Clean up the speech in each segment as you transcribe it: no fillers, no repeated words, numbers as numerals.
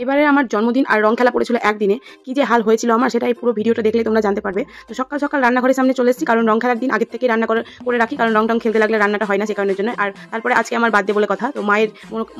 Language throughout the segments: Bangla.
এবারে আমার জন্মদিন আর রং খেলা পড়েছিল একদিনে। কি যে হাল হয়েছিল আমার, সেটা এই পুরো ভিডিওটা দেখলে তোমরা জানতে পারবে। তো সকাল সকাল রান্নাঘরের সামনে চলে এসেছি, কারণ রং খেলার দিন আগের থেকেই রান্না করে রাখি, কারণ রং টং খেলতে লাগলে রান্নাটা হয় না, সে কারণের জন্য। আর তারপরে আজকে আমার বার্থডে বলে কথা, তো মায়ের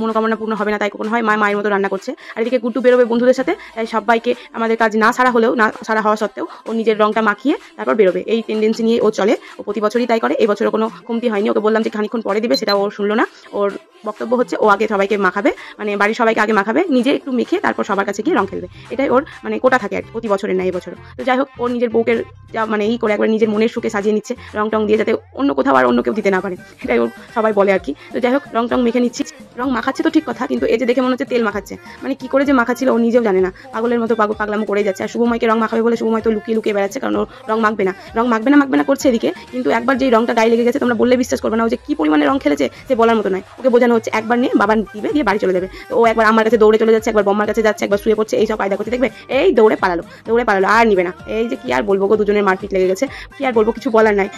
মনোকামনা পূর্ণ হবে না তাই কখন হয়, মায়ের মতো রান্না করছে। আর এদিকে গুড্ডু বেরোবে বন্ধুদের সাথে, তাই সবাইকে আমাদের কাজ না সারা হওয়া সত্ত্বেও ও নিজের রংটা মাখিয়ে তারপর বেরোবে, এই টেন্ডেন্সি নিয়ে ও চলে। ও প্রতি বছরই তাই করে, এই বছরও কোনো কমতি হয়নি। ওকে বললাম যে খানিকক্ষণ পরে দিবে, সেটা ও শুনলো না। ওর বক্তব্য হচ্ছে ও আগে সবাইকে মাখাবে, মানে বাড়ির সবাইকে আগে মাখাবে, নিজে একটু মেখে তারপর সবার কাছে গিয়ে রং খেলবে। এটাই ওর মানে কোটা থাকে আর প্রতি বছরের না এই বছর। তো যাই হোক, ওর নিজের বউকে যা মানে করে একবার নিজের মনের সুখে সাজিয়ে নিচ্ছে রং টং দিয়ে, যাতে অন্য কোথাও আর অন্য কেউ দিতে না পারে, এটাই ওর সবাই বলে আর কি। তো যাই হোক, রং টং মেখে নিচ্ছি। রং মাখাচ্ছে তো ঠিক কথা, কিন্তু এই যে দেখে মনে হচ্ছে তেল মাখাচ্ছে, মানে কি করে যে মাখাচ্ছিল ও নিজেও জানে না, পাগলের মতো পাগলামো করে যাচ্ছে। আর শুভময়কে রং মাখাবে বলে শুভময় তো লুকিয়ে লুকিয়ে বেড়াচ্ছে, কারণ ওর রং মাখবে না করছে এদিকে। কিন্তু একবার যেই রংটা গায়ে লেগে গেছে, তোমরা বললে বিশ্বাস করবে না, ও যে কি পরিমাণে রং খেলেছে যে বলার মতো নয়। ওকে বোঝানো হচ্ছে একবার নিয়ে বাবা দিবে, দিয়ে বাড়ি চলে যাবে। তো ও একবার আমার কাছে দৌড়ে চলে যাচ্ছে, একবার বম্মার কাছে যাচ্ছে, একবার শুয়ে পড়ছে, এইসব কায়দা করতে দেখবে এই দৌড়ে পালালো আর নিবে না। এই যে কি আর বলবো গো, দুজনের মারপিট লেগে গেছে, কি আর বলবো, কিছু বলার নাই।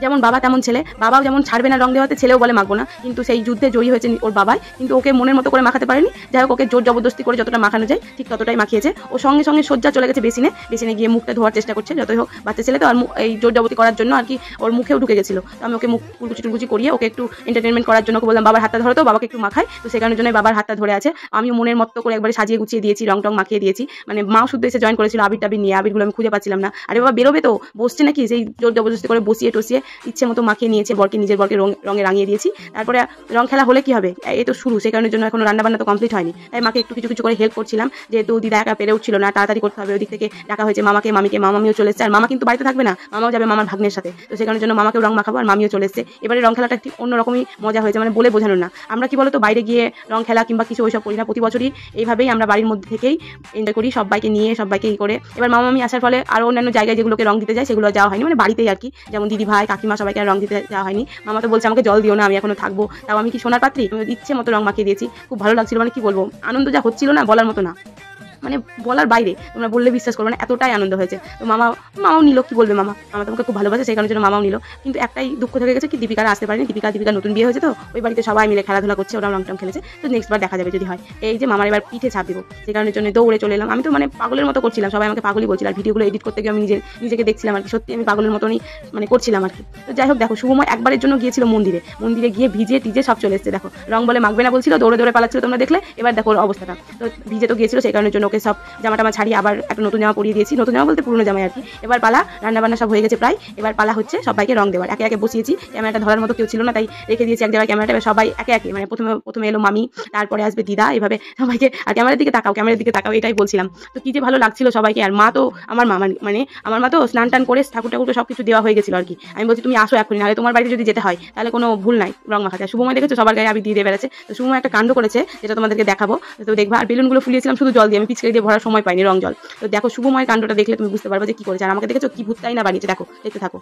যেমন বাবা তেমন ছেলে, বাবাও যেমন ছাড়বে না রং দেওয়াতে, ছেলেও বলে মাখবো না। কিন্তু সেই যুদ্ধে জয়ী হয়েছে ওর বাবাই, কিন্তু ওকে মনের মতো করে মাখাতে পারেনি। যাই হোক, ওকে জোর জবরদস্তি করে যতটা মাখানো যায় ঠিক ততটাই মাখিয়েছে। ও সঙ্গে সঙ্গে সজ্জা চলে গেছে বেসিনে গিয়ে মুখটা ধোয়ার চেষ্টা করছে। যতই হোক বাচ্চা ছেলে তো, আর এই জোর জবরদস্তি করার জন্য আর কি ওর মুখেও ঢুকে গেছিল। তো আমি ওকে মুখ টুলকুচি করিয়ে ওকে একটু এন্টারটেনমেন্ট করার জন্য বললাম বাবার হাতটা ধরো, তো বাবাকে একটু মাখায়। তো সেই কারণের জন্য বাবার হাতটা ধরে আছে। আমিও মনের মতো করে একবারে সাজিয়ে গুছিয়ে দিয়েছি, রং টং মাখিয়ে দিয়েছি। মানে মাও শুদ্ধ এসে জয়েন করেছিল আবির টাবির নিয়ে, আবিরগুলো আমি খুঁজে পাচ্ছিলাম না। আরে বাবা বেরোবে তো, বসছে নাকি, সেই জোর জবরদস্তি করে বসিয়ে টসিয়ে ইচ্ছে মতো মাখিয়ে নিয়েছে নিজের বরকে রঙে রাঙিয়ে দিয়েছি। তারপরে রং খেলা হলে কি হবে, এই তো শুরু, সেই কারণের জন্য এখনো রান্না বান্না তো কমপ্লিট হয়নি। তাই মাকে একটু কিছু করে হেল্প করছিলাম, যেহেতু দিদা একা পেরে উঠছিল না, তাড়াতাড়ি করতে হবে। ওদিক থেকে ডাকা হয়েছে মামাকে, মামিও চলে এসেছে। আর মামা কিন্তু বাড়িতে থাকবে না, মামাও যাবে মামার ভাগ্নের সাথে। তো সেই কারণের জন্য মামাকেও রং মাখাবো, আর মামিও চলে এসেছে। এবারে রং খেলাটা ঠিক অন্যরকমই মজা হয়েছে, মানে বলে বোঝানো না। আমরা কি বলতো বাইরে গিয়ে রং খেলা কিংবা কিছু ওইসব করি না, প্রতি বছরই এইভাবেই আমরা বাড়ির মধ্যে থেকেই এনজয় করি, সবাইকে নিয়ে সবাইকে করে। এবার মামি আসার ফলে আরো অন্যান্য জায়গায় যেগুলোকে রং দিতে যায় সেগুলো যাওয়া হয়নি, মানে বাড়িতেই আর কি, যেমন দিদি ভাই কাকিমা সবাইকে রং দিতে যাওয়া হয়নি। মামা তো বলছে আমাকে জল দিও না, আমি এখনো থাকবো। তাও আমি কি সোনার পাত্রী, আমি ইচ্ছে মতো রং মাখিয়ে দিয়েছি। খুব ভালো লাগছিল, মানে কি বলবো, আনন্দ যা হচ্ছিল না বলার মতো না, মানে বলার বাইরে, তোমরা বললে বিশ্বাস করবে না, এতটাই আনন্দ হয়েছে। তো মামাও নিল, কি বলবে, মামা তোমাকে খুব ভালোবাসে, সেই কারণের জন্য মামাও নিল। কিন্তু একটাই দুঃখ থেকে গেছে কি, দীপিকারা আসতে পারেনি। দীপিকা নতুন বিয়ে হয়েছে, তো ওই বাড়িতে সবাই মিলে খেলাধুলা করছে, ওরা রং টং খেলেছে। তো নেক্সট বার দেখা যাবে যদি হয়। এই যে মামার এবার পিঠে ছাপ দিব, সেই কারণের জন্য দৌড়ে চলে এলাম। আমি তো মানে পাগলের মতো করছিলাম, সবাই আমাকে পাগলই বলছিল। আর ভিডিওগুলো এডিট করতে গিয়ে আমি নিজেকে দেখছিলাম আর কি, সত্যি আমি পাগলের মতনই মানে করছিলাম আর কি। তো যাই হোক, দেখো শুভময় একবারের জন্য গিয়েছিল মন্দিরে গিয়ে ভিজে টিজে সব চলে এসেছে। দেখো রং বলে মাখবে না বলছিল, দৌড়ে পালাচ্ছিল, তোমরা দেখলে। এবার দেখো ওর অবস্থাটা, তো ভিজে তো গিয়েছিল, সেই কারণের জন্য ওকে সব জামাটা ছাড়িয়ে আবার একটা নতুন জামা পরিয়ে দিয়েছি, নতুন জামা বলতে পুরনো জামাই আর কি। এবার পালা, রান্নাবান্না সব হয়ে গেছে প্রায়। এবার পালা হচ্ছে সবাইকে রং দেওয়ার। একে একে বসিয়েছি, ক্যামেরাটা ধরার মতো কেউ ছিল না, তাই রেখে দিয়েছি এক জায়গায় ক্যামেরাটা। সবাই একে একে মানে প্রথমে এলো মামি, তারপরে আসবে দিদা, এভাবে সবাইকে। আর ক্যামেরার দিকে তাকাও, এটাই বলছিলাম। তো কি যে ভালো লাগছিল সবাইকে। আর মা তো আমার মা তো স্নান টান করে ঠাকুর সবকিছু দেওয়া হয়ে গেছিল আর কি। আমি বলছি তুমি আসো এখনই, নাহলে তোমার বাড়িতে যদি যেতে হয় তাহলে কোনো ভুল নাই রং মাখাতে। শুভময় দেখেছো সবার গায়ে আবির দিয়ে বেড়াচ্ছে। তো শুভময় একটা কাণ্ড করেছে, যেটা তোমাদেরকে দেখাবো, তো দেখবা। আর বেলুনগুলো ফুলিয়েছিলাম শুধু জল দিয়ে, আমি পিচকারি দিয়ে ভরার সময় পাইনি, রং জল। তো দেখো শুভময়ের কাণ্ডটা দেখলে তুমি বুঝতে পারবে যে কি করেছে। আর আমাকে দেখেছো কি ভূতটাই না বানিয়েছে, দেখো, দেখতে থাকো।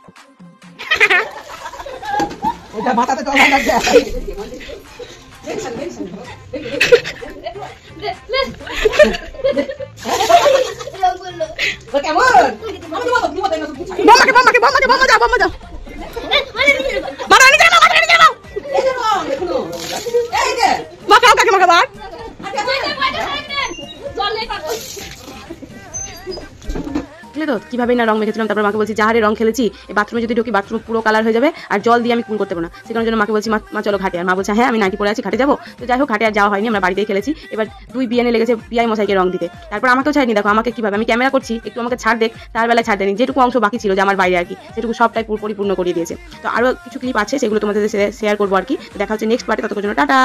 তো কিভাবে না রং মেখেছিলাম। তারপর মাকে বলছি যাহারে রং খেলেছি, বাথরুমে যদি ঢুকি বাথরুম পুরো কালার হয়ে যাবে, আর জল দিয়ে আমি কুল করতে পারবো না। সেখানে জন্য মাকে বলছি মা চলো ঘাটে। আর মা বলছে হ্যাঁ আমি নাইটি পরে আছি, ঘাটে যাবো। তো যাই হোক, ঘাটে আর যাওয়া হয়নি, আমরা বাড়িতেই খেলেছি। এবার 2 বিয়ানে লেগেছে বিআই মশাইকে রং দিতে। তারপর আমাকেও ছাড়েনি, দেখো আমাকে কিভাবে, আমি ক্যামেরা করছি, একটু আমাকে ছাড় দেখ, তার বেলায় ছাড় দেয়নি। যেটুকু অংশ বাকি ছিল যে আমার বাইরে আর কি, সেটুকু সবটাই পরিপূর্ণ করিয়ে দিয়েছে। তো আরও কিছু ক্লিপ আছে, সেগুলো তোমাদের শেয়ার করবো আর কি। দেখা হচ্ছে নেক্সট পার্টে, ততক্ষণ জন্য টাটা।